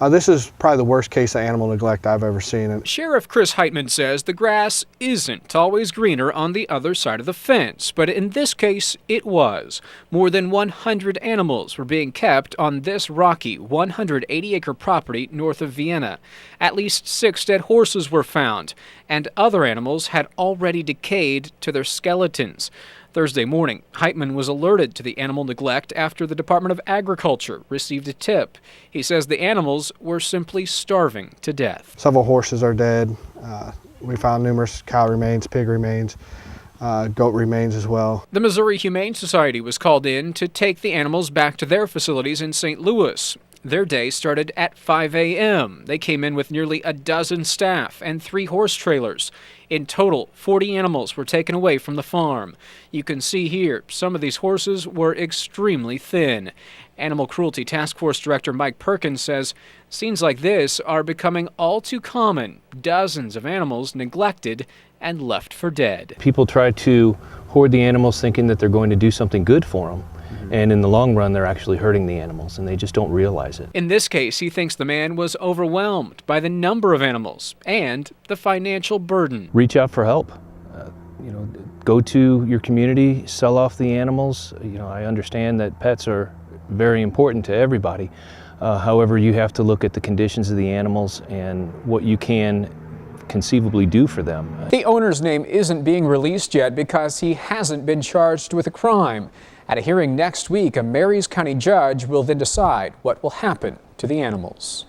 This is probably the worst case of animal neglect I've ever seen. Sheriff Chris Heitman says the grass isn't always greener on the other side of the fence, but in this case, it was. More than 100 animals were being kept on this rocky 180-acre property north of Vienna. At least 6 dead horses were found, and other animals had already decayed to their skeletons. Thursday morning, Heitman was alerted to the animal neglect after the Department of Agriculture received a tip. He says the animals were simply starving to death. Several horses are dead. We found numerous cow remains, pig remains, goat remains as well. The Missouri Humane Society was called in to take the animals back to their facilities in St. Louis. Their day started at 5 a.m. They came in with nearly a dozen staff and 3 horse trailers. In total, 40 animals were taken away from the farm. You can see here, some of these horses were extremely thin. Animal Cruelty Task Force Director Mike Perkins says scenes like this are becoming all too common. Dozens of animals neglected and left for dead. People try to hoard the animals thinking that they're going to do something good for them. And in the long run, they're actually hurting the animals, and they just don't realize it. In this case, he thinks the man was overwhelmed by the number of animals and the financial burden. Reach out for help. Go to your community, sell off the animals. I understand that pets are very important to everybody. However, you have to look at the conditions of the animals and what you can conceivably do for them. The owner's name isn't being released yet because he hasn't been charged with a crime. At a hearing next week, a Marys County judge will then decide what will happen to the animals.